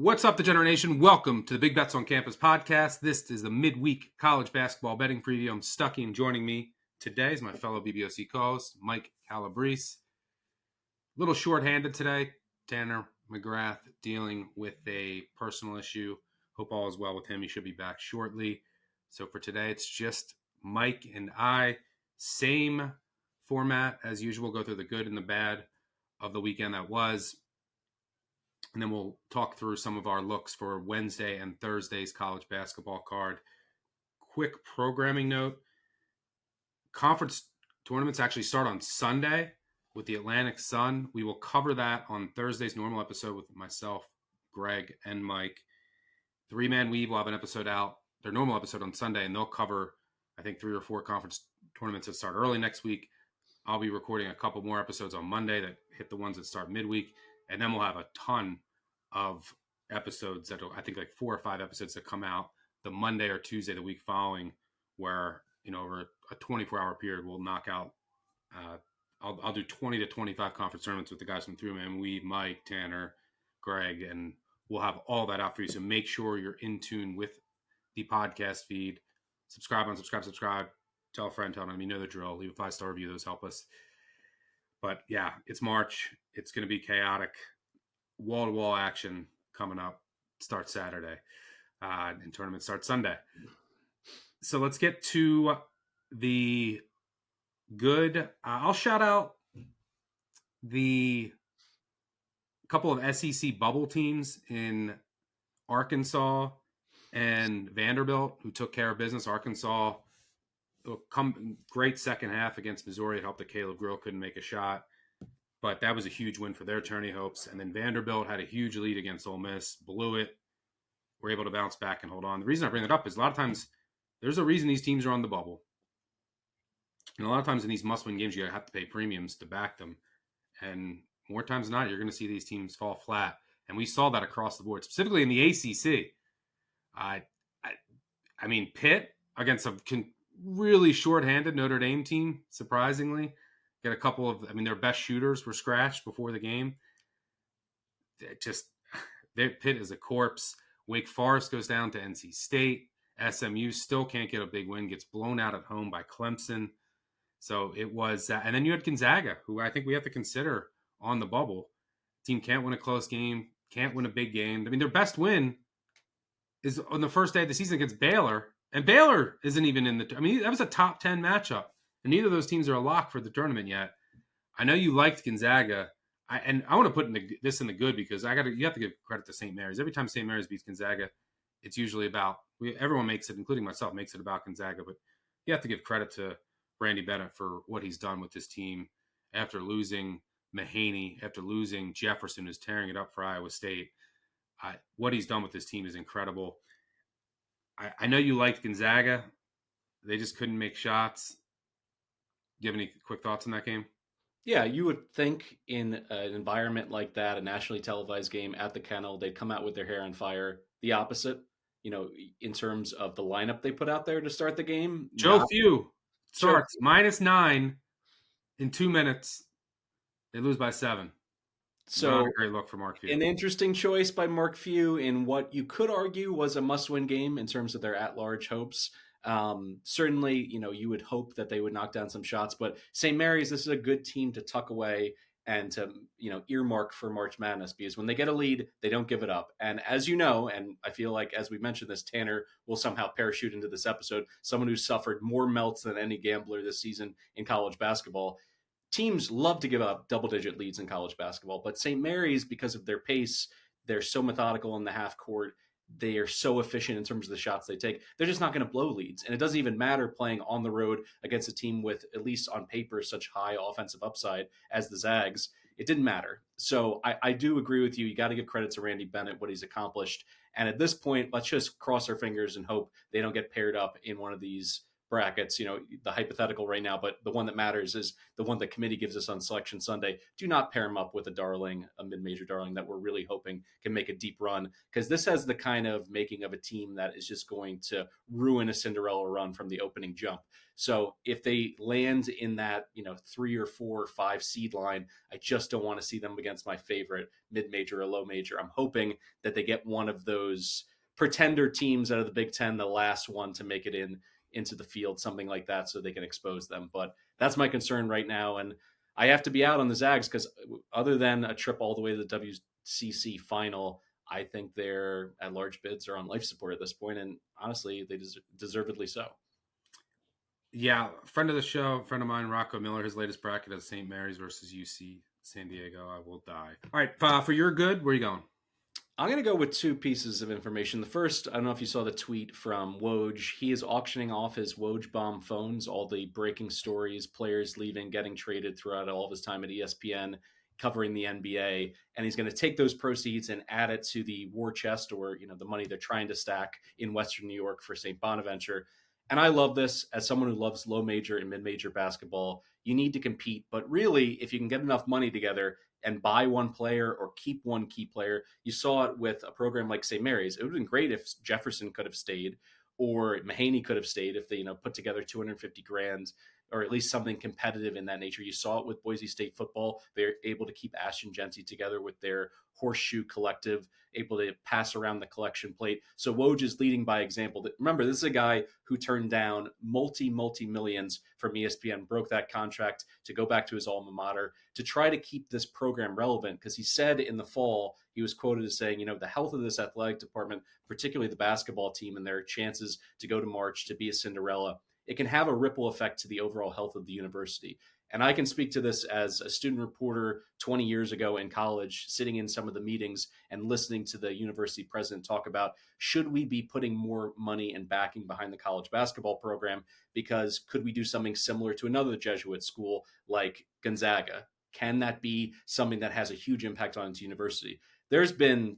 What's up, Degenerate Nation? Welcome to the Big Bets on Campus podcast. This is the midweek college basketball betting preview. I'm Stuckey, and joining me today is my fellow BBOC co-host, Mike Calabrese. A little short-handed today. Tanner McGrath dealing with a personal issue. Hope all is well with him. He should be back shortly. So for today, it's just Mike and I. Same format as usual. Go through the good and the bad of the weekend that was. And then we'll talk through some of our looks for Wednesday and Thursday's college basketball card. Quick programming note. Conference tournaments actually start on Sunday with the Atlantic Sun. We will cover that on Thursday's normal episode with myself, Greg, and Mike. Three-Man Weave will have an episode out, their normal episode on Sunday, and they'll cover, I think, 3 or 4 conference tournaments that start early next week. I'll be recording a couple more episodes on Monday that hit the ones that start midweek. And then we'll have a ton of episodes that I think like 4 or 5 episodes that come out the Monday or Tuesday the week following, where over a 24-hour period we'll knock out. I'll do 20 to 25 conference tournaments with the guys from Three-Man Weave, Mike, Tanner, Greg, and we'll have all that out for you. So make sure you're in tune with the podcast feed. Subscribe. Tell a friend, tell them you know the drill. Leave a 5-star review. Those help us. But yeah, it's March. It's going to be chaotic. Wall-to-wall action coming up. Starts Saturday. And tournament starts Sunday. So let's get to the good. I'll shout out the couple of SEC bubble teams in Arkansas and Vanderbilt who took care of business. Arkansas, great second half against Missouri. It helped that Caleb Grill couldn't make a shot. But that was a huge win for their tourney hopes. And then Vanderbilt had a huge lead against Ole Miss, blew it, were able to bounce back and hold on. The reason I bring it up is a lot of times there's a reason these teams are on the bubble. And a lot of times in these must-win games, you have to pay premiums to back them. And more times than not, you're going to see these teams fall flat. And we saw that across the board, specifically in the ACC. I mean, Pitt against a really short-handed Notre Dame team, surprisingly. Get a couple of, their best shooters were scratched before the game. Pitt is a corpse. Wake Forest goes down to NC State. SMU still can't get a big win, gets blown out at home by Clemson. So it was, and then you had Gonzaga, who I think we have to consider on the bubble. Team can't win a close game, can't win a big game. Their best win is on the first day of the season against Baylor, and Baylor isn't even in that was a top 10 matchup. And neither of those teams are a lock for the tournament yet. I know you liked Gonzaga, and I want to put this in the good because you have to give credit to St. Mary's. Every time St. Mary's beats Gonzaga, it's usually everyone makes it, including myself, makes it about Gonzaga. But you have to give credit to Randy Bennett for what he's done with this team after losing Mahaney, after losing Jefferson, who's tearing it up for Iowa State. What he's done with this team is incredible. I know you liked Gonzaga. They just couldn't make shots. Do you have any quick thoughts on that game? Yeah, you would think in an environment like that, a nationally televised game at the Kennel, they'd come out with their hair on fire. The opposite, in terms of the lineup they put out there to start the game. Joe Few starts -9 in 2 minutes. They lose by 7. So not a great look for Mark Few. An interesting choice by Mark Few in what you could argue was a must-win game in terms of their at-large hopes. Certainly, you would hope that they would knock down some shots, but St. Mary's, this is a good team to tuck away and to, earmark for March Madness, because when they get a lead, they don't give it up. And as you know, and I feel like as we mentioned this, Tanner will somehow parachute into this episode, someone who's suffered more melts than any gambler this season in college basketball. Teams love to give up double-digit leads in college basketball, but St. Mary's, because of their pace, they're so methodical in the half court. They are so efficient in terms of the shots they take. They're just not going to blow leads. And it doesn't even matter playing on the road against a team with, at least on paper, such high offensive upside as the Zags. It didn't matter. So I do agree with you. You got to give credit to Randy Bennett, what he's accomplished. And at this point, let's just cross our fingers and hope they don't get paired up in one of these brackets, the hypothetical right now, but the one that matters is the one the committee gives us on Selection Sunday. Do not pair him up with a mid-major darling that we're really hoping can make a deep run, because this has the kind of making of a team that is just going to ruin a Cinderella run from the opening jump. So if they land in that, 3 or 4 or 5 seed line, I just don't want to see them against my favorite mid-major or low major. I'm hoping that they get one of those pretender teams out of the Big Ten, the last one to make it into the field, something like that, so they can expose them. But that's my concern right now. And I have to be out on the Zags because other than a trip all the way to the WCC final, I think their at-large bids are on life support at this point, and honestly, they deservedly so. Yeah, friend of the show, friend of mine, Rocco Miller, his latest bracket is St. Mary's versus UC San Diego. I will die. All right, for your good, where are you going? I'm going to go with 2 pieces of information. The first, I don't know if you saw the tweet from Woj. He is auctioning off his Woj bomb phones, all the breaking stories, players leaving, getting traded throughout all of his time at ESPN, covering the NBA. And he's going to take those proceeds and add it to the war chest, or, the money they're trying to stack in Western New York for St. Bonaventure. And I love this as someone who loves low major and mid major basketball. You need to compete, but really, if you can get enough money together and buy one player or keep one key player, you saw it with a program like St. Mary's. It would have been great if Jefferson could have stayed, or Mahaney could have stayed if they, put together $250,000 or at least something competitive in that nature. You saw it with Boise State football. They're able to keep Ashton Genty together with their horseshoe collective, able to pass around the collection plate. So Woj is leading by example. Remember, this is a guy who turned down multi-millions from ESPN, broke that contract to go back to his alma mater to try to keep this program relevant, because he said in the fall, he was quoted as saying, the health of this athletic department, particularly the basketball team and their chances to go to March, to be a Cinderella, it can have a ripple effect to the overall health of the university. And I can speak to this as a student reporter 20 years ago in college, sitting in some of the meetings and listening to the university president talk about, should we be putting more money and backing behind the college basketball program? Because could we do something similar to another Jesuit school like Gonzaga? Can that be something that has a huge impact on its university? There's been,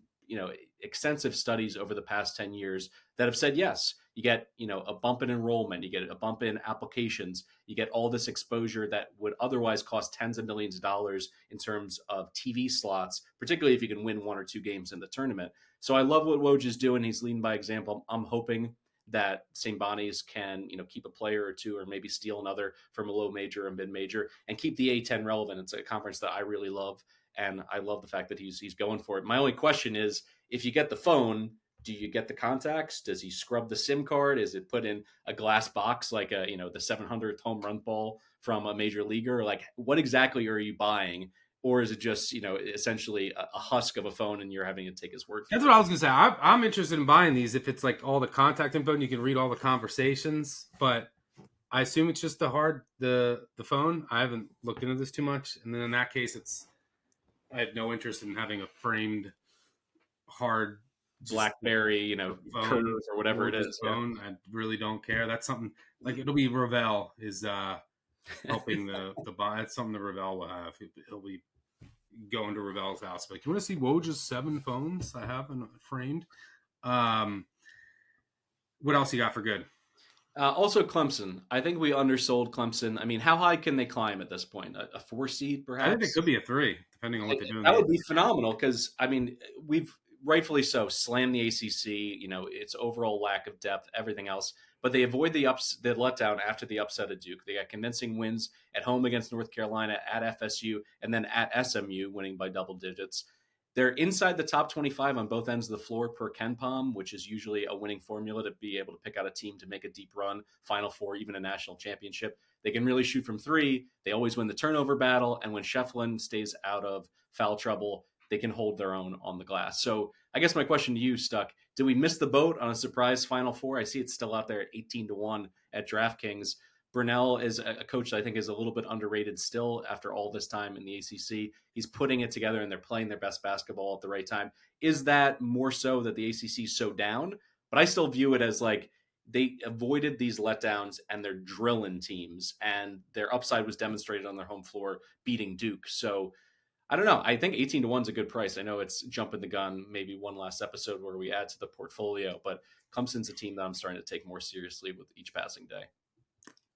extensive studies over the past 10 years that have said, yes, you get, a bump in enrollment, you get a bump in applications, you get all this exposure that would otherwise cost tens of millions of dollars in terms of TV slots, particularly if you can win 1 or 2 games in the tournament. So I love what Woj is doing. He's leading by example. I'm hoping that St. Bonnie's can, keep a player or 2, or maybe steal another from a low major and mid major, and keep the A10 relevant. It's a conference that I really love, and I love the fact that he's going for it. My only question is, if you get the phone, do you get the contacts? Does he scrub the SIM card? Is it put in a glass box like the 700th home run ball from a major leaguer? Like, what exactly are you buying? Or is it just, essentially a husk of a phone and you're having to take his word for it? That's what I was going to say. I'm interested in buying these if it's like all the contact info and you can read all the conversations. But I assume it's just the phone. I haven't looked into this too much. And then in that case, I have no interest in having a framed hard BlackBerry, phone, curve or whatever it is. Phone. Yeah. I really don't care. That's something like, it'll be Ravel is helping the buy. That's something that Ravel will have. He'll be going to Ravel's house. Like, you want to see Woj's 7 phones I have framed? What else you got for good? Also, Clemson. I think we undersold Clemson. I mean, how high can they climb at this point? A 4 seed, perhaps? I think it could be a 3, depending on what they're doing. That would be phenomenal because, I mean, we've rightfully so slammed the ACC, its overall lack of depth, everything else. But they avoid the letdown after the upset of Duke. They got convincing wins at home against North Carolina, at FSU, and then at SMU, winning by double digits. They're inside the top 25 on both ends of the floor per KenPom, which is usually a winning formula to be able to pick out a team to make a deep run, Final Four, even a national championship. They can really shoot from 3. They always win the turnover battle. And when Shefflin stays out of foul trouble, they can hold their own on the glass. So I guess my question to you, Stuck, did we miss the boat on a surprise Final Four? I see it's still out there at 18-1 at DraftKings. Brunell is a coach that I think is a little bit underrated still after all this time in the ACC. He's putting it together and they're playing their best basketball at the right time. Is that more so that the ACC is so down? But I still view it as like they avoided these letdowns and they're drilling teams, and their upside was demonstrated on their home floor beating Duke. So I don't know. I think 18-1 is a good price. I know it's jumping the gun, maybe one last episode where we add to the portfolio, but Clemson's a team that I'm starting to take more seriously with each passing day.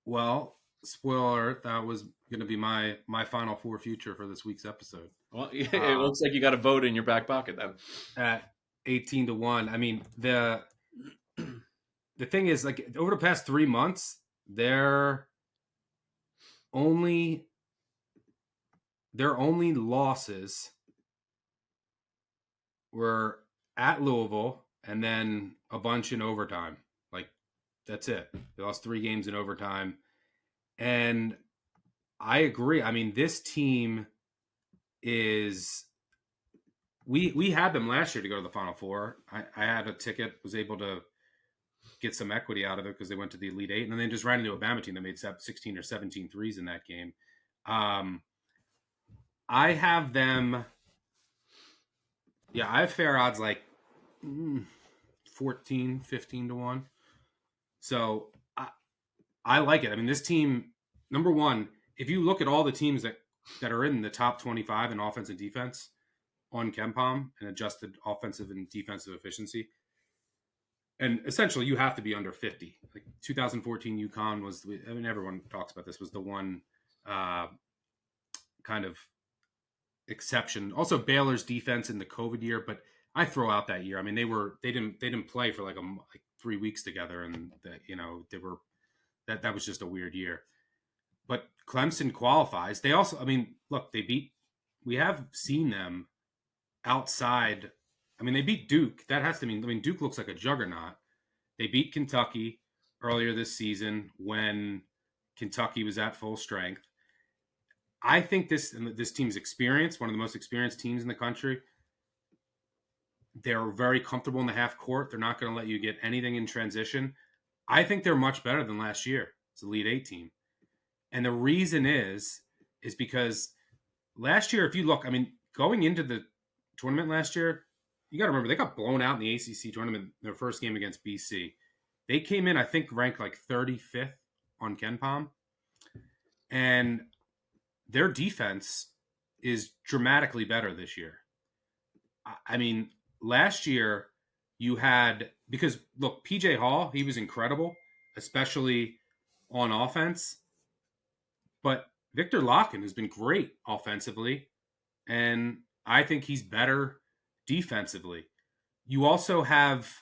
Well, spoiler alert, that was going to be my Final Four future for this week's episode. Well, it Uh, looks like you got a vote in your back pocket then. at 18-1. I mean, the thing is, like, over the past 3 months, only their only losses were at Louisville and then a bunch in overtime. Like, that's it. They lost 3 games in overtime. And I agree. I mean, this team is we had them last year to go to the Final Four. I had a ticket, was able to get some equity out of it because they went to the Elite Eight, and then they just ran into a Bama team that made 16 or 17 threes in that game. I have them. Yeah, I have fair odds like 14, 15-1. So I like it. I mean, this team, number one, if you look at all the teams that are in the top 25 in offense and defense on KenPom and adjusted offensive and defensive efficiency, and essentially you have to be under 50. Like 2014 UConn was, I mean, everyone talks about this, was the one kind of exception. Also Baylor's defense in the COVID year, but I throw out that year. I mean, they didn't play for like 3 weeks together, and that was just a weird year. But Clemson qualifies. They also, I mean, look, we have seen them outside. I mean, they beat Duke. That has to mean, I mean, Duke looks like a juggernaut. They beat Kentucky earlier this season when Kentucky was at full strength. I think this team's experienced, one of the most experienced teams in the country. They're very comfortable in the half court. They're not going to let you get anything in transition. I think they're much better than last year. It's a Elite Eight team. And the reason is because last year, if you look, I mean, going into the tournament last year, you got to remember, they got blown out in the ACC tournament in their first game against BC. They came in, I think, ranked like 35th on KenPom. And their defense is dramatically better this year. I mean, last year you had, because look, PJ Hall, he was incredible, especially on offense. But Victor Locken has been great offensively, and I think he's better defensively. You also have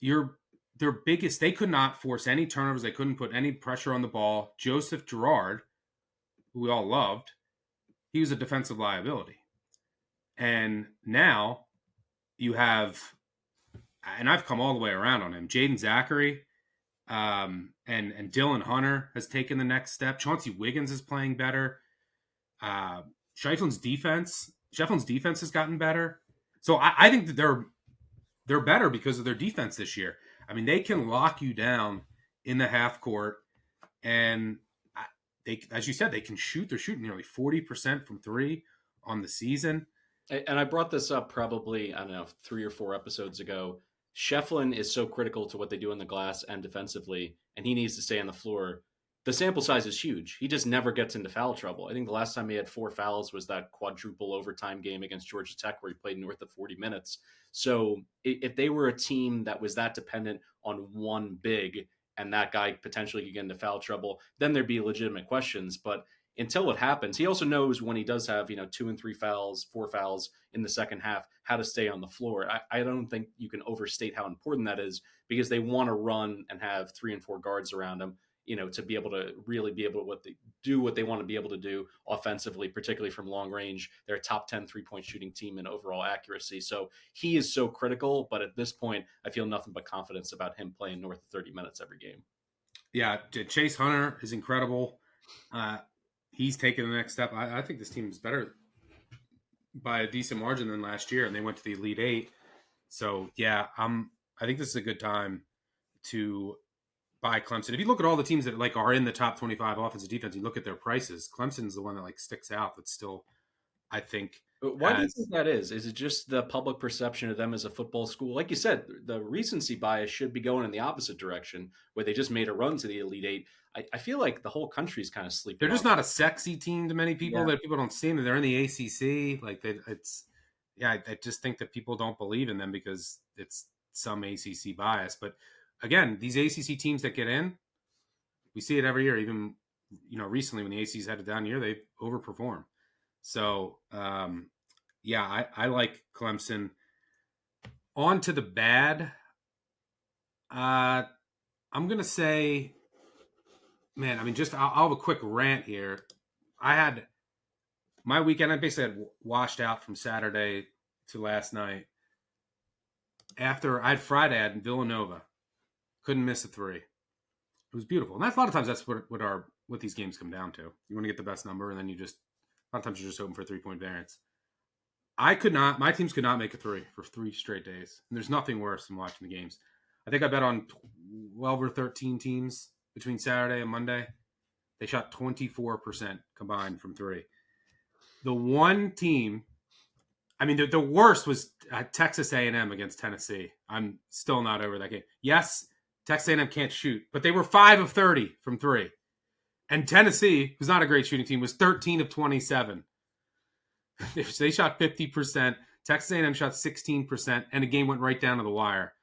their biggest, they could not force any turnovers. They couldn't put any pressure on the ball. Joseph Girard, who we all loved, he was a defensive liability. And now you have, and I've come all the way around on him, Jaden Zachary, and Dylan Hunter has taken the next step. Chauncey Wiggins is playing better. Shefflin's defense has gotten better. So I think that they're better because of their defense this year. I mean, they can lock you down in the half court, and they, as you said, they can shoot. They're shooting nearly 40% from three on the season. And I brought this up probably, I don't know, 3 or 4 episodes ago. Shefflin is so critical to what they do in the glass and defensively, and he needs to stay on the floor. The sample size is huge. He just never gets into foul trouble. I think the last time he had 4 fouls was that quadruple overtime game against Georgia Tech where he played north of 40 minutes. So if they were a team that was that dependent on one big and that guy potentially could get into foul trouble, then there'd be legitimate questions. But until it happens, he also knows when he does have, 2 and 3 fouls, 4 fouls in the second half, how to stay on the floor. I don't think you can overstate how important that is because they want to run and have 3 and 4 guards around him, to be able to really be able to do what they want to be able to do offensively, particularly from long range. They're a top 10 3-point shooting team in overall accuracy. So he is so critical. But at this point, I feel nothing but confidence about him playing north of 30 minutes every game. Yeah, Chase Hunter is incredible. He's taken the next step. I think this team is better by a decent margin than last year, and they went to the Elite Eight. So, yeah, I think this is a good time to buy Clemson. If you look at all the teams that are in the top 25 offensive defense, you look at their prices, Clemson's the one that sticks out. That's still, I think. But why do you think that is? Is it just the public perception of them as a football school? Like you said, the recency bias should be going in the opposite direction, where they just made a run to the Elite Eight. I feel like the whole country's kind of sleeping. They're just not a sexy team to many people. That people don't see them. They're in the ACC. I just think that people don't believe in them because it's some ACC bias. But again, these ACC teams that get in, We see it every year. Even, recently when the AC's had a down year, they overperform. So, I like Clemson. On to the bad. I'm going to say, man, I'll have a quick rant here. I had my weekend, I basically had washed out from Saturday to last night. After I had Friday, I had Villanova. Couldn't miss a 3. It was beautiful. And a lot of times that's what these games come down to. You want to get the best number, and then a lot of times you're just hoping for a 3-point variance. My teams could not make a 3 for 3 straight days. And there's nothing worse than watching the games. I think I bet on 12 or 13 teams between Saturday and Monday. They shot 24% combined from 3. The one team, the worst was Texas A&M against Tennessee. I'm still not over that game. Yes, Texas A&M can't shoot, but they were 5 of 30 from 3. And Tennessee, who's not a great shooting team, was 13 of 27. They shot 50%. Texas A&M shot 16%, and the game went right down to the wire.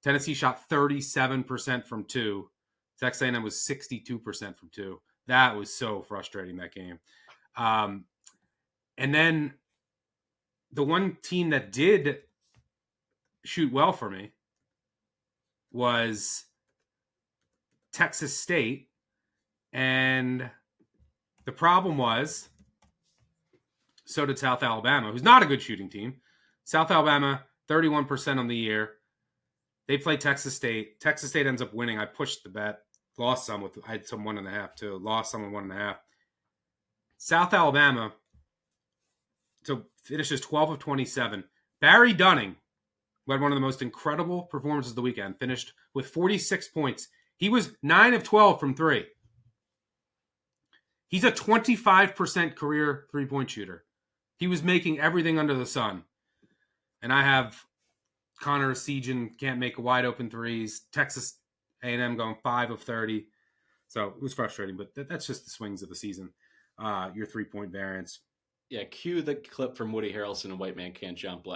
Tennessee shot 37% from 2. Texas A&M was 62% from 2. That was so frustrating, that game. And then the one team that did shoot well for me was Texas State. And the problem was, so did South Alabama, who's not a good shooting team. South Alabama, 31% on the year. They play Texas State. Texas State ends up winning. I pushed the bet. Lost some I had some 1.5 too. Lost some at 1.5. South Alabama finishes 12 of 27. Barry Dunning, who had one of the most incredible performances of the weekend, finished with 46 points. He was 9 of 12 from 3. He's a 25% career 3-point shooter. He was making everything under the sun. And I have Connor Sejan can't make wide open threes. Texas A&M going 5 of 30. So it was frustrating, but that's just the swings of the season. Your 3-point variance. Yeah, cue the clip from Woody Harrelson and White Man Can't Jump.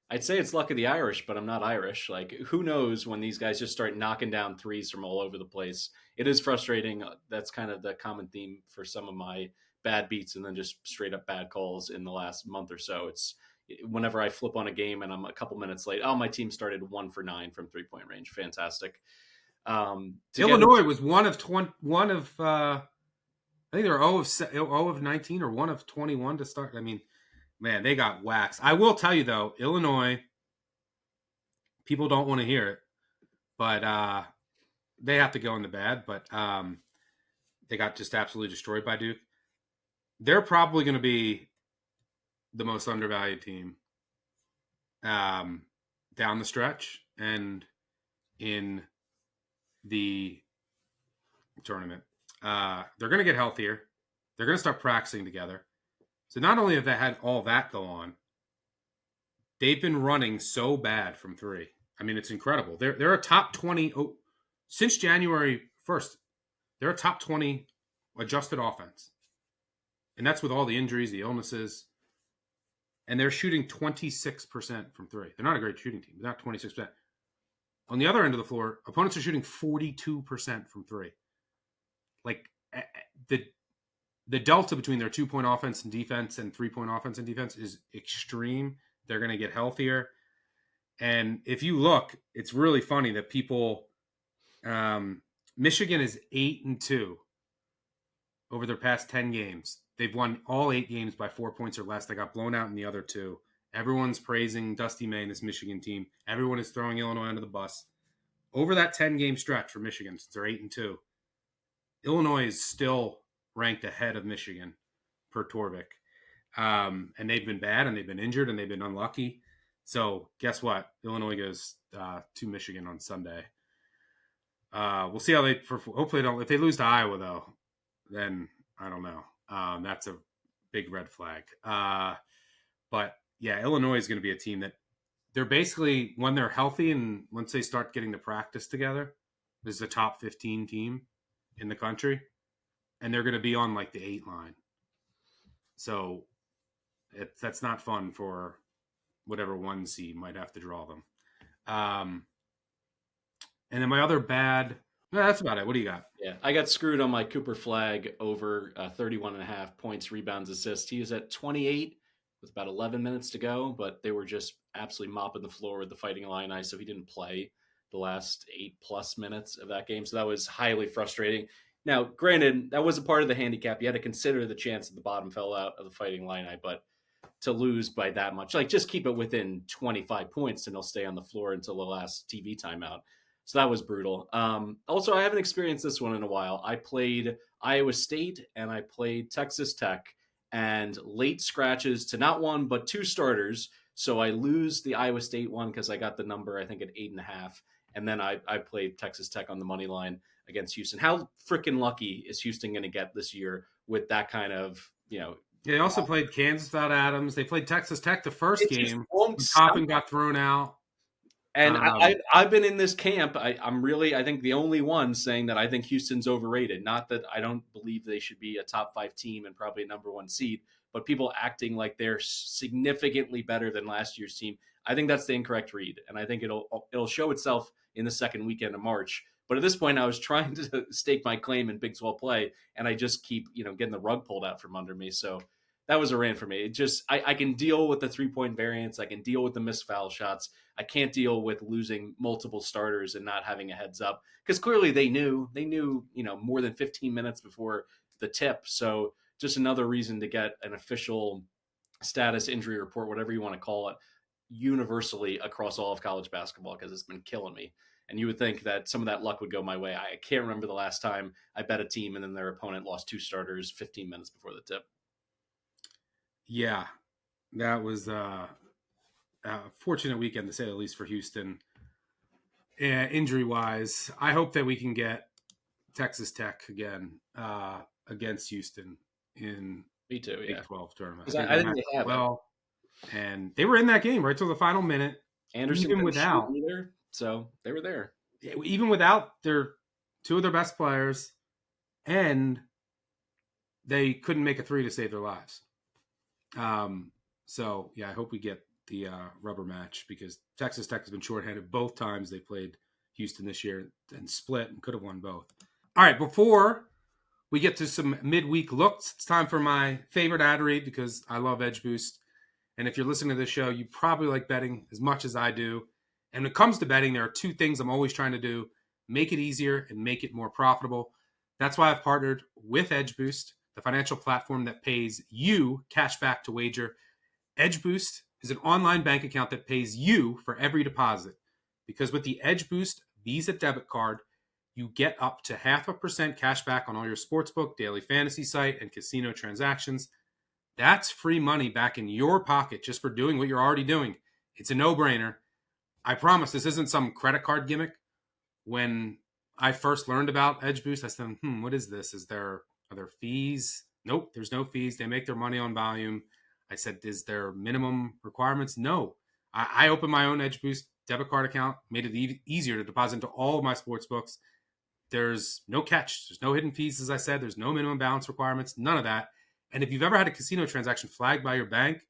I'd say it's luck of the Irish, but I'm not Irish. Who knows when these guys just start knocking down threes from all over the place. It is frustrating. That's kind of the common theme for some of my bad beats and then just straight up bad calls in the last month or so. It's whenever I flip on a game and I'm a couple minutes late, my team started 1 for 9 from 3-point range. Fantastic. Illinois was one of I think they were 0 of 19 or 1 of 21 to start. Man, they got waxed. I will tell you, though, Illinois, people don't want to hear it, but they have to go in the bad. But they got just absolutely destroyed by Duke. They're probably going to be the most undervalued team down the stretch and in the tournament. They're going to get healthier. They're going to start practicing together. So not only have they had all that go on, they've been running so bad from 3. It's incredible. They're a top 20 since January 1st. They're a top 20 adjusted offense. And that's with all the injuries, the illnesses. And they're shooting 26% from 3. They're not a great shooting team. They're not 26%. On the other end of the floor, opponents are shooting 42% from 3. The delta between their 2-point offense and defense and 3-point offense and defense is extreme. They're going to get healthier. And if you look, it's really funny that people, Michigan is 8-2 over their past 10 games. They've won all 8 games by 4 points or less. They got blown out in the other 2. Everyone's praising Dusty May and this Michigan team. Everyone is throwing Illinois under the bus. Over that 10-game stretch for Michigan, since they're 8-2, Illinois is still ranked ahead of Michigan per Torvik. And they've been bad, and they've been injured, and they've been unlucky. So guess what? Illinois goes to Michigan on Sunday. We'll see how hopefully don't. If they lose to Iowa, though, then I don't know. That's a big red flag. But yeah, Illinois is going to be a team that they're basically, when they're healthy and once they start getting the practice together, is the top 15 team in the country. And they're going to be on the 8 line. So that's not fun for whatever 1 seed might have to draw them. And then my other bad Yeah, that's about it. What do you got? Yeah, I got screwed on my Cooper Flag over 31.5 points, rebounds, assists. He was at 28 with about 11 minutes to go, but they were just absolutely mopping the floor with the Fighting Illini, so he didn't play the last 8+ minutes of that game. So that was highly frustrating. Now, granted, that was a part of the handicap. You had to consider the chance that the bottom fell out of the Fighting Illini, but to lose by that much, like just keep it within 25 points and they'll stay on the floor until the last TV timeout. So that was brutal. Also, I haven't experienced this one in a while. I played Iowa State and I played Texas Tech, and late scratches to not one but two starters. So I lose the Iowa State one because I got the number, I think, at 8.5. And then I played Texas Tech on the money line against Houston. How freaking lucky is Houston going to get this year with that kind of, Yeah, they also played Kansas without Adams. They played Texas Tech the first game. won't Toppin got thrown out. And I've been in this camp. I'm really, I think, the only one saying that I think Houston's overrated. Not that I don't believe they should be a top 5 team and probably a number 1 seed, but people acting like they're significantly better than last year's team. I think that's the incorrect read, and I think it'll show itself in the second weekend of March. But at this point, I was trying to stake my claim in Big 12 play, and I just keep getting the rug pulled out from under me. So that was a rant for me. It just I can deal with the 3-point variance. I can deal with the missed foul shots. I can't deal with losing multiple starters and not having a heads up, because clearly they knew, more than 15 minutes before the tip. So just another reason to get an official status injury report, whatever you want to call it, universally across all of college basketball, because it's been killing me. And you would think that some of that luck would go my way. I can't remember the last time I bet a team and then their opponent lost 2 starters 15 minutes before the tip. Yeah, that was a fortunate weekend, to say the least, for Houston. Injury-wise, I hope that we can get Texas Tech again against Houston in Me too, Big 12 tournament. I think they have well, and they were in that game right till the final minute. Anderson even without either, so they were there. Even without their 2 of their best players, and they couldn't make a 3 to save their lives. So yeah, I hope we get the rubber match, because Texas Tech has been shorthanded both times they played Houston this year and split and could have won both. All right, before we get to some midweek looks, it's time for my favorite ad read, because I love EdgeBoost. And if you're listening to this show, you probably like betting as much as I do. And when it comes to betting, there are 2 things I'm always trying to do: make it easier and make it more profitable. That's why I've partnered with EdgeBoost, the financial platform that pays you cash back to wager. EdgeBoost is an online bank account that pays you for every deposit, because with the EdgeBoost Visa debit card, you get up to 0.5% cash back on all your sportsbook, daily fantasy site, and casino transactions. That's free money back in your pocket just for doing what you're already doing. It's a no-brainer. I promise this isn't some credit card gimmick. When I first learned about EdgeBoost, I said, what is this? Are there fees? Nope, there's no fees. They make their money on volume. I said, is there minimum requirements? No. I opened my own EdgeBoost debit card account, made it easier to deposit into all of my sports books. There's no catch. There's no hidden fees, as I said. There's no minimum balance requirements, none of that. And if you've ever had a casino transaction flagged by your bank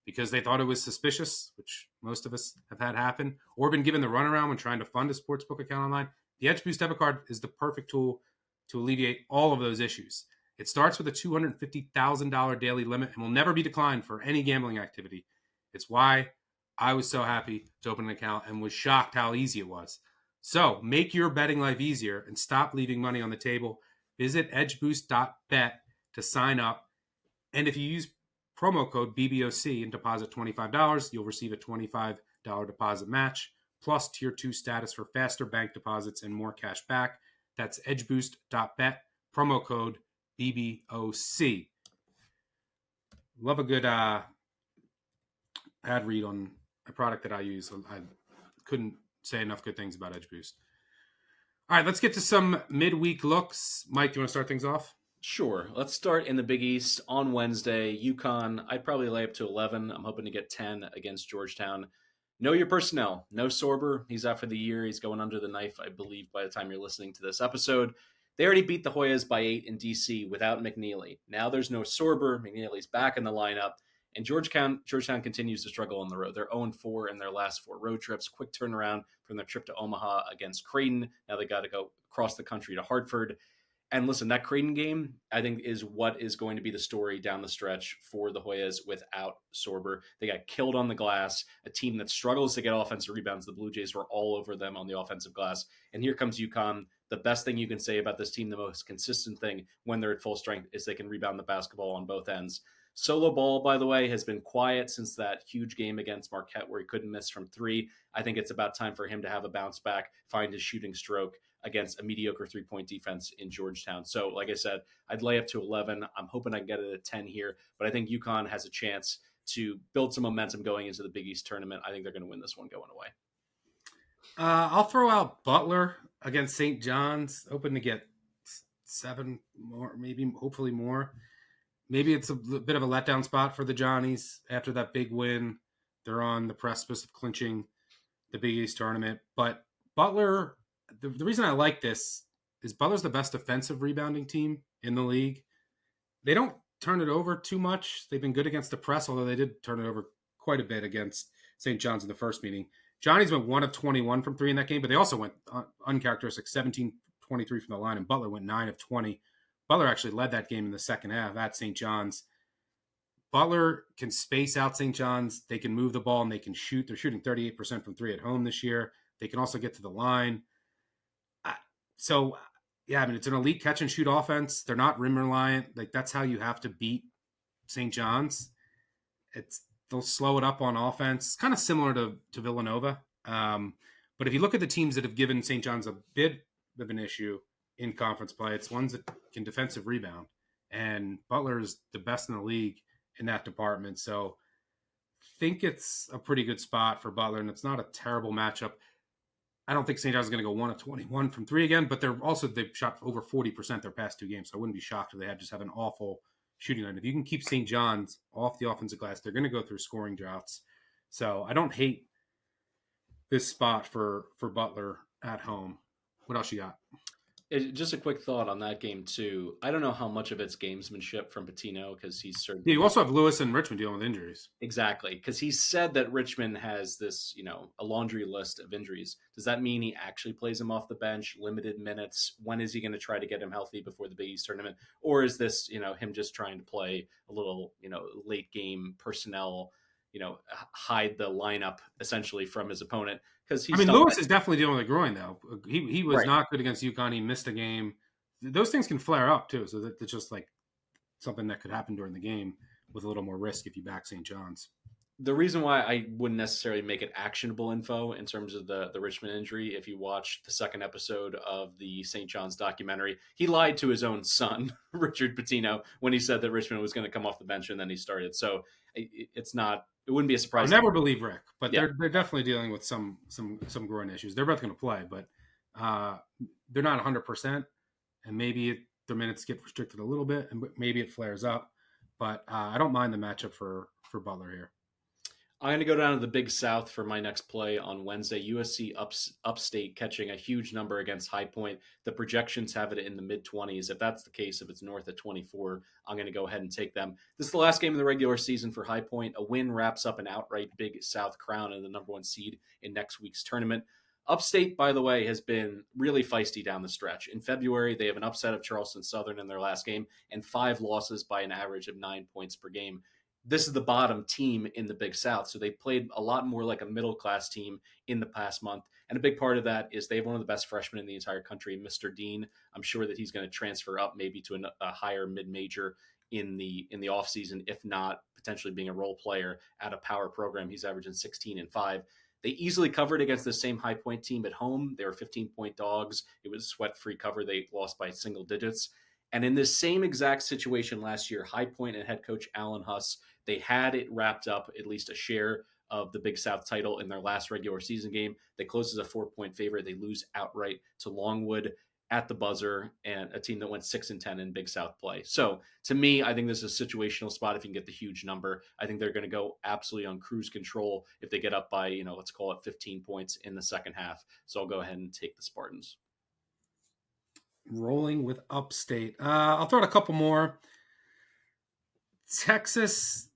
because they thought it was suspicious, which most of us have had happen, or been given the runaround when trying to fund a sportsbook account online, the EdgeBoost debit card is the perfect tool to alleviate all of those issues. It starts with a $250,000 daily limit and will never be declined for any gambling activity. It's why I was so happy to open an account and was shocked how easy it was. So make your betting life easier and stop leaving money on the table. Visit edgeboost.bet to sign up. And if you use promo code BBOC and deposit $25, you'll receive a $25 deposit match, plus Tier 2 status for faster bank deposits and more cash back. That's edgeboost.bet, promo code BBOC. Love a good ad read on a product that I use. I couldn't say enough good things about EdgeBoost. All right, let's get to some midweek looks. Mike, do you want to start things off? Sure. Let's start in the Big East on Wednesday. UConn, I'd probably lay up to 11. I'm hoping to get 10 against Georgetown. Know your personnel. No Sorber. He's out for the year. He's going under the knife, I believe, by the time you're listening to this episode. They already beat the Hoyas by 8 in D.C. without McNeely. Now there's no Sorber. McNeely's back in the lineup. And Georgetown continues to struggle on the road. They're 0-4 in their last 4 road trips. Quick turnaround from their trip to Omaha against Creighton. Now they got to go across the country to Hartford. And listen, that Creighton game, I think, is what is going to be the story down the stretch for the Hoyas without Sorber. They got killed on the glass, a team that struggles to get offensive rebounds. The Blue Jays were all over them on the offensive glass. And here comes UConn. The best thing you can say about this team, the most consistent thing when they're at full strength, is they can rebound the basketball on both ends. Solo Ball, by the way, has been quiet since that huge game against Marquette where he couldn't miss from 3. I think it's about time for him to have a bounce back, find his shooting stroke against a mediocre 3-point defense in Georgetown. So, like I said, I'd lay up to 11. I'm hoping I can get it at 10 here, but I think UConn has a chance to build some momentum going into the Big East tournament. I think they're going to win this one going away. I'll throw out Butler against St. John's, hoping to get 7 more, maybe hopefully more. Maybe it's a bit of a letdown spot for the Johnnies after that big win. They're on the precipice of clinching the Big East tournament. But Butler, the reason I like this is Butler's the best defensive rebounding team in the league. They don't turn it over too much. They've been good against the press, although they did turn it over quite a bit against St. John's in the first meeting. Johnny's went 1 of 21 from 3 in that game, but they also went uncharacteristic 17-23 from the line, and Butler went 9 of 20. Butler actually led that game in the second half at St. John's. Butler can space out St. John's. They can move the ball, and they can shoot. They're shooting 38% from 3 at home this year. They can also get to the line. So, yeah, I mean, it's an elite catch-and-shoot offense. They're not rim-reliant. Like, that's how you have to beat St. John's. They'll slow it up on offense. Kind of similar to Villanova. But if you look at the teams that have given St. John's a bit of an issue in conference play, it's ones that can defensive rebound. And Butler is the best in the league in that department. So I think it's a pretty good spot for Butler, and it's not a terrible matchup. I don't think St. John's is going to go 1 of 21 from 3 again, but they've shot over 40% their past 2 games. So I wouldn't be shocked if they just have an awful shooting line. If you can keep St. John's off the offensive glass, they're going to go through scoring droughts. So I don't hate this spot for Butler at home. What else you got? Just a quick thought on that game, too. I don't know how much of it's gamesmanship from Pitino, because he's certainly... Yeah, you also have Lewis and Richmond dealing with injuries. Exactly, because he said that Richmond has this, a laundry list of injuries. Does that mean he actually plays him off the bench, limited minutes? When is he going to try to get him healthy before the Big East tournament? Or is this, him just trying to play a little, late game personnel, hide the lineup essentially from his opponent? Because Lewis is definitely dealing with a groin, though. He was not good against UConn. He missed a game. Those things can flare up, too. So that's just like something that could happen during the game with a little more risk if you back St. John's. The reason why I wouldn't necessarily make it actionable info in terms of the Richmond injury, if you watch the second episode of the St. John's documentary, he lied to his own son, Richard Pitino, when he said that Richmond was going to come off the bench and then he started. So it wouldn't be a surprise. I'll never believe Rick, but they're definitely dealing with some groin issues. They're both going to play, but they're not 100%, and maybe their minutes get restricted a little bit, and maybe it flares up. But I don't mind the matchup for Butler here. I'm going to go down to the Big South for my next play on Wednesday. USC upstate catching a huge number against High Point. The projections have it in the mid-20s. If that's the case, if it's north at 24, I'm going to go ahead and take them. This is the last game of the regular season for High Point. A win wraps up an outright Big South crown and the number 1 seed in next week's tournament. Upstate, by the way, has been really feisty down the stretch. In February, they have an upset of Charleston Southern in their last game and 5 losses by an average of 9 points per game. This is the bottom team in the Big South. So they played a lot more like a middle-class team in the past month. And a big part of that is they have one of the best freshmen in the entire country, Mr. Dean. I'm sure that he's going to transfer up maybe to a higher mid-major in the offseason, if not potentially being a role player at a power program. He's averaging 16 and 5. They easily covered against the same High Point team at home. They were 15-point dogs. It was a sweat-free cover. They lost by single digits. And in this same exact situation last year, High Point and head coach Alan Huss, they had it wrapped up, at least a share of the Big South title in their last regular season game. They closed as a 4-point favorite. They lose outright to Longwood at the buzzer, and a team that went 6-10 in Big South play. So to me, I think this is a situational spot if you can get the huge number. I think they're going to go absolutely on cruise control if they get up by, let's call it 15 points in the second half. So I'll go ahead and take the Spartans. Rolling with Upstate. I'll throw out a couple more. Texas,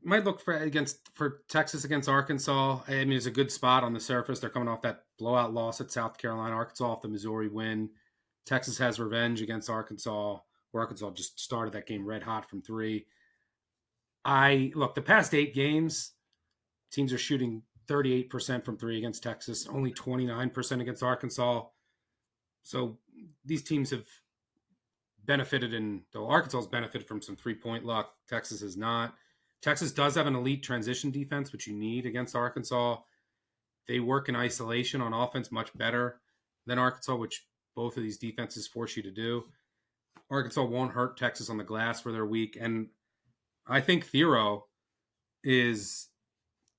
might look for Texas against Arkansas. I mean, it's a good spot on the surface. They're coming off that blowout loss at South Carolina. Arkansas off the Missouri win. Texas has revenge against Arkansas, where Arkansas just started that game red hot from three. The past 8 games, teams are shooting 38% from three against Texas, only 29% against Arkansas. So these teams have benefited, though Arkansas has benefited from some 3-point luck, Texas has not. Texas does have an elite transition defense, which you need against Arkansas. They work in isolation on offense much better than Arkansas, which both of these defenses force you to do. Arkansas won't hurt Texas on the glass where they're weak. And I think Thero is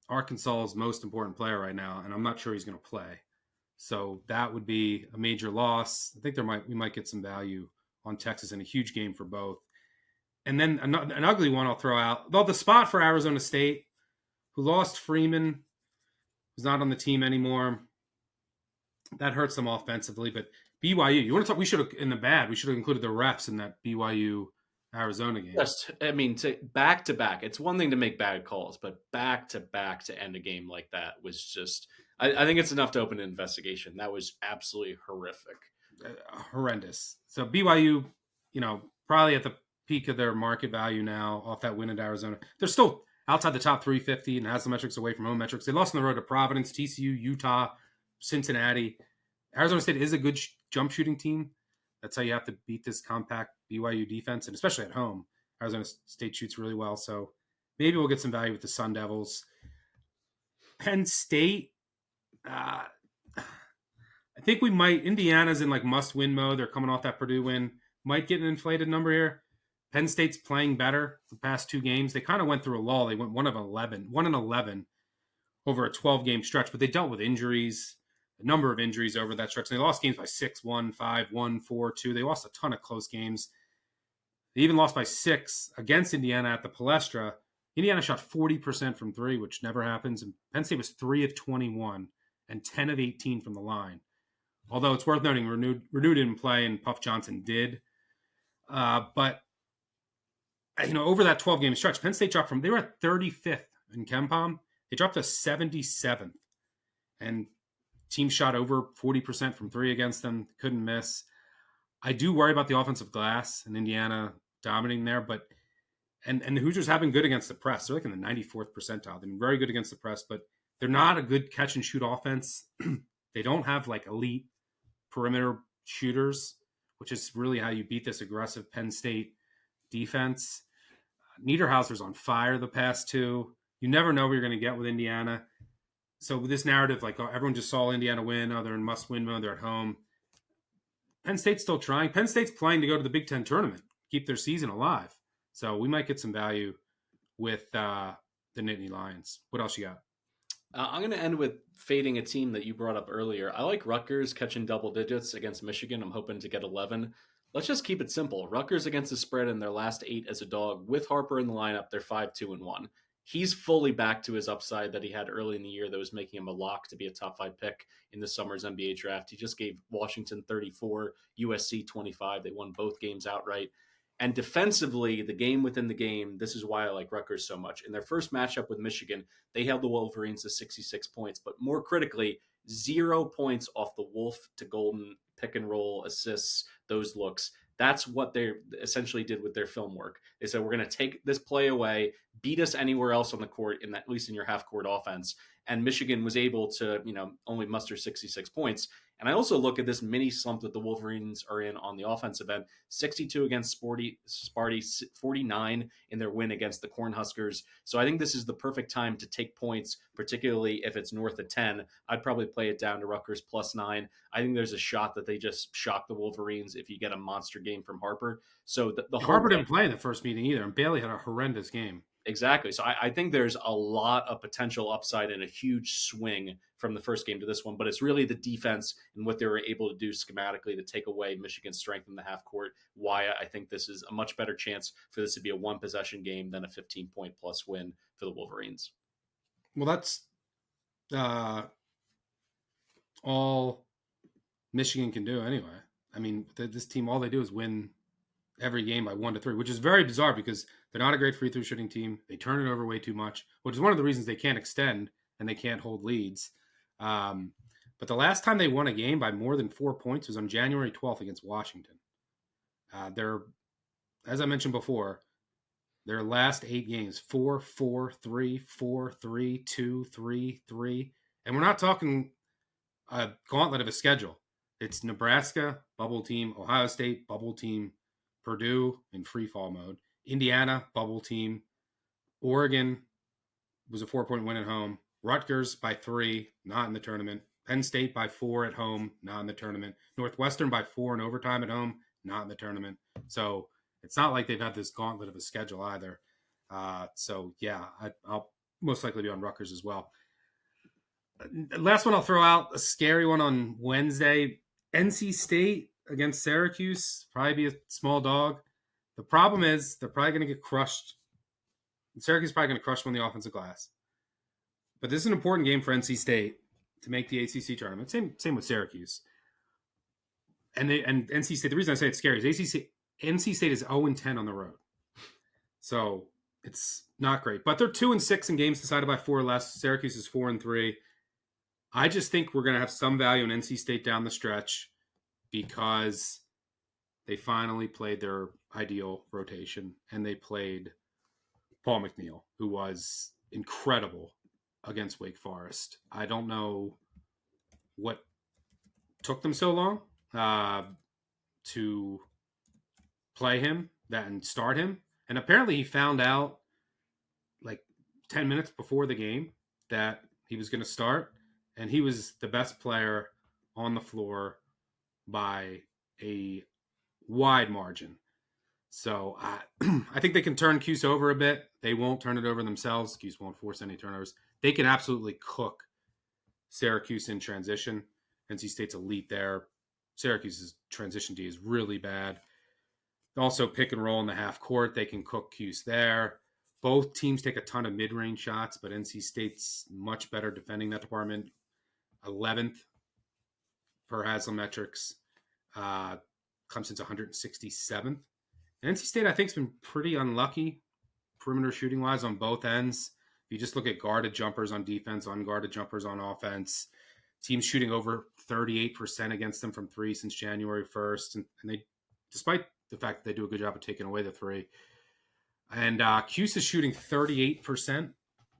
Arkansas's most important player right now, and I'm not sure he's going to play. So that would be a major loss. I think we might get some value on Texas in a huge game for both. And then an ugly one I'll throw out. Though the spot for Arizona State, who lost Freeman, who's not on the team anymore. That hurts them offensively. But BYU, you want to talk? We should have included the refs in that BYU Arizona game. Yes, I mean, back to back. It's one thing to make bad calls, but back to back to end a game like that was just. I think it's enough to open an investigation. That was absolutely horrific, horrendous. So BYU, probably at the peak of their market value now off that win at Arizona. They're still outside the top 350 and has the metrics away from home metrics. They lost on the road to Providence, TCU, Utah, Cincinnati. Arizona State is a good jump shooting team. That's how you have to beat this compact BYU defense, and especially at home. Arizona State shoots really well, so maybe we'll get some value with the Sun Devils. Penn State, I think we might. Indiana's in must-win mode. They're coming off that Purdue win. Might get an inflated number here. Penn State's playing better the past 2 games. They kind of went through a lull. They went 1-11 over a 12-game stretch, but they dealt with injuries, a number of injuries over that stretch. They lost games by 6-1, 5-1, 4-2. They lost a ton of close games. They even lost by 6 against Indiana at the Palestra. Indiana shot 40% from 3, which never happens. And Penn State was 3 of 21 and 10 of 18 from the line. Although it's worth noting, Renewed didn't play and Puff Johnson did. But over that 12-game stretch, Penn State dropped they were at 35th in KenPom. They dropped to 77th. And teams shot over 40% from 3 against them, couldn't miss. I do worry about the offensive glass and Indiana dominating there, but and the Hoosiers have been good against the press. They're in the 94th percentile. They've been very good against the press, but they're not a good catch and shoot offense. They don't have elite perimeter shooters, which is really how you beat this aggressive Penn State defense. Niederhauser's on fire the past 2. You never know what you're going to get with Indiana. So with this narrative, everyone just saw Indiana win, they're in must-win mode, they're at home. Penn State's still trying. Penn State's playing to go to the Big Ten tournament, keep their season alive. So we might get some value with the Nittany Lions. What else you got? I'm going to end with fading a team that you brought up earlier. I like Rutgers catching double digits against Michigan. I'm hoping to get 11. Let's just keep it simple. Rutgers against the spread in their last 8 as a dog. With Harper in the lineup, they're 5-2-1. He's fully back to his upside that he had early in the year that was making him a lock to be a top 5 pick in the summer's NBA draft. He just gave Washington 34, USC 25. They won both games outright. And defensively, the game within the game, this is why I like Rutgers so much. In their first matchup with Michigan, they held the Wolverines to 66 points. But more critically, 0 points off the Wolf to Golden pick and roll assists, those looks. That's what they essentially did with their film work. They said, we're going to take this play away, beat us anywhere else on the court, at least in your half-court offense. And Michigan was able to, only muster 66 points. And I also look at this mini slump that the Wolverines are in on the offensive end. 62 against Sparty, 49 in their win against the Cornhuskers. So I think this is the perfect time to take points, particularly if it's north of 10. I'd probably play it down to Rutgers +9. I think there's a shot that they just shock the Wolverines if you get a monster game from Harper. So the Harper didn't play in the first meeting either, and Bailey had a horrendous game. Exactly. So I think there's a lot of potential upside and a huge swing from the first game to this one, but it's really the defense and what they were able to do schematically to take away Michigan's strength in the half court. Why I think this is a much better chance for this to be a 1-possession game than a 15-point plus win for the Wolverines. Well, that's all Michigan can do anyway. I mean, this team, all they do is win every game by 1-3, which is very bizarre because they're not a great free throw shooting team. They turn it over way too much, which is one of the reasons they can't extend and they can't hold leads. But the last time they won a game by more than 4 points was on January 12th against Washington. They're, as I mentioned before, their last 8 games, 4-4-3, 4-3, 2-3-3. And we're not talking a gauntlet of a schedule. It's Nebraska, bubble team, Ohio State, bubble team, Purdue in free fall mode, Indiana, bubble team, Oregon was a 4-point win at home, Rutgers by 3, not in the tournament, Penn State by 4 at home, not in the tournament, Northwestern by 4 in overtime at home, not in the tournament. So it's not like they've had this gauntlet of a schedule either. So yeah, I'll most likely be on Rutgers as well. Last one I'll throw out, a scary one on Wednesday. NC State against Syracuse, probably be a small dog. The problem is they're probably going to get crushed. Syracuse is probably going to crush them on the offensive glass. But this is an important game for NC State to make the ACC tournament. Same with Syracuse. And NC State, the reason I say it's scary is NC State is 0-10 on the road. So it's not great. But they're 2-6 in games decided by 4 or less. Syracuse is 4-3. I just think we're going to have some value in NC State down the stretch because they finally played their ideal rotation and they played Paul McNeil, who was incredible against Wake Forest. I don't know what took them so long to play him and start him. And apparently he found out like 10 minutes before the game that he was going to start. And he was the best player on the floor by a wide margin. So I think they can turn Cuse over a bit. They won't turn it over themselves. Cuse won't force any turnovers. They can absolutely cook Syracuse in transition. NC State's elite there. Syracuse's transition D is really bad. Also pick and roll in the half court. They can cook Cuse there. Both teams take a ton of mid-range shots, but NC State's much better defending that department. 11th per Haslametrics. Clemson's 167th. NC State, I think, has been pretty unlucky perimeter shooting-wise on both ends. If you just look at guarded jumpers on defense, unguarded jumpers on offense, teams shooting over 38% against them from 3 since January 1st. And they, despite the fact that they do a good job of taking away the 3. And Cuse is shooting 38%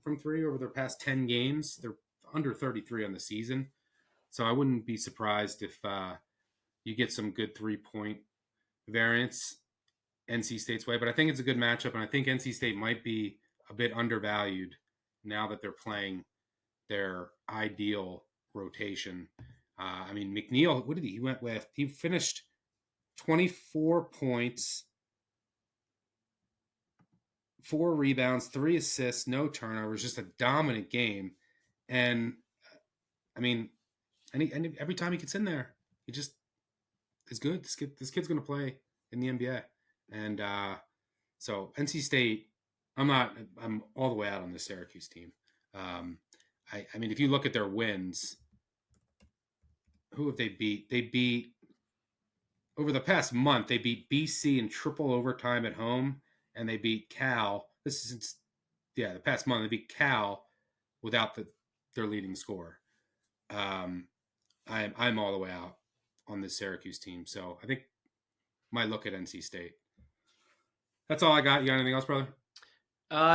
from 3 over their past 10 games. They're under 33 on the season. So I wouldn't be surprised if you get some good 3-point variance NC State's way. But I think it's a good matchup, and I think NC State might be a bit undervalued now that they're playing their ideal rotation. I mean, McNeil, what did he went with? He finished 24 points, 4 rebounds, 3 assists, no turnovers, just a dominant game. And I mean, and every time he gets in there, he just is good. This kid's going to play in the NBA. And so NC State, I'm all the way out on the Syracuse team. I mean, if you look at their wins, who have they beat? They beat, over the past month, they beat BC in triple overtime at home, and they beat Cal. The past month, they beat Cal without their leading scorer. I'm all the way out on the Syracuse team, so I think might look at NC State. That's all I got. You got anything else, brother?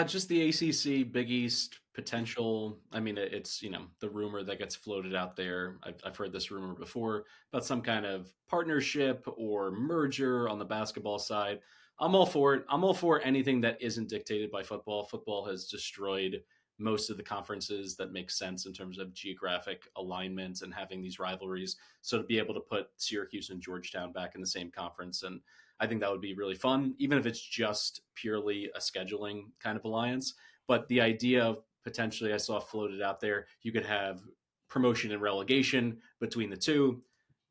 Just the ACC Big East potential. I mean, it's, the rumor that gets floated out there. I've heard this rumor before about some kind of partnership or merger on the basketball side. I'm all for it. I'm all for anything that isn't dictated by football. Football has destroyed most of the conferences that make sense in terms of geographic alignment and having these rivalries. So to be able to put Syracuse and Georgetown back in the same conference, and I think that would be really fun, even if it's just purely a scheduling kind of alliance. But the idea of potentially, I saw floated out there, you could have promotion and relegation between the two.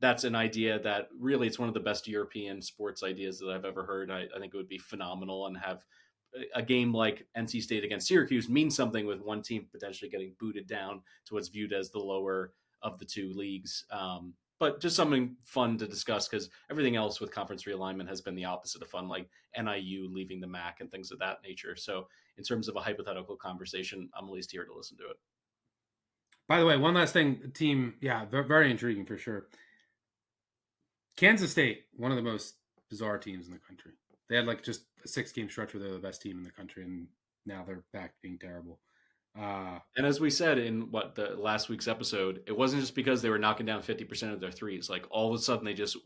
That's an idea that really, it's one of the best European sports ideas that I've ever heard. I think it would be phenomenal, and have a game like NC State against Syracuse mean something, with one team potentially getting booted down to what's viewed as the lower of the two leagues. But just something fun to discuss because everything else with conference realignment has been the opposite of fun, like NIU leaving the MAC and things of that nature. So in terms of a hypothetical conversation, I'm at least here to listen to it. By the way, one last thing, team, yeah, very intriguing for sure. Kansas State, one of the most bizarre teams in the country. They had like just a 6-game stretch where they're the best team in the country, and now they're back being terrible. And as we said in the last week's episode, it wasn't just because they were knocking down 50% of their threes. Like all of a sudden they just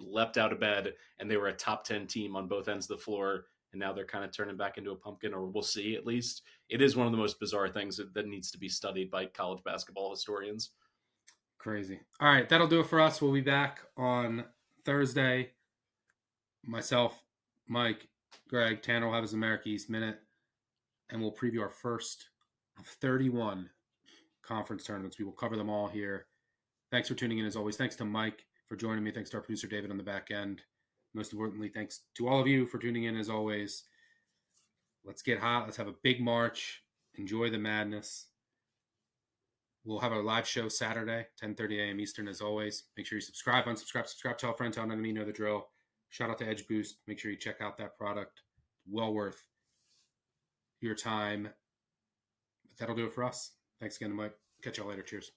leapt out of bed and they were a top 10 team on both ends of the floor. And now they're kind of turning back into a pumpkin, or we'll see at least. It is one of the most bizarre things that needs to be studied by college basketball historians. Crazy. All right, that'll do it for us. We'll be back on Thursday. Myself, Mike, Greg, Tanner will have his America East Minute, and we'll preview our first of 31 conference tournaments. We will cover them all here. Thanks for tuning in as always. Thanks to Mike for joining me. Thanks to our producer David on the back end. Most importantly, thanks to all of you for tuning in as always. Let's get hot. Let's have a big March. Enjoy the madness. We'll have our live show Saturday, 10:30 a.m. Eastern as always. Make sure you subscribe, unsubscribe, tell a friend, tell an enemy, know the drill. Shout out to EdgeBoost. Make sure you check out that product. Well worth your time. But that'll do it for us. Thanks again, Mike. Catch y'all later. Cheers.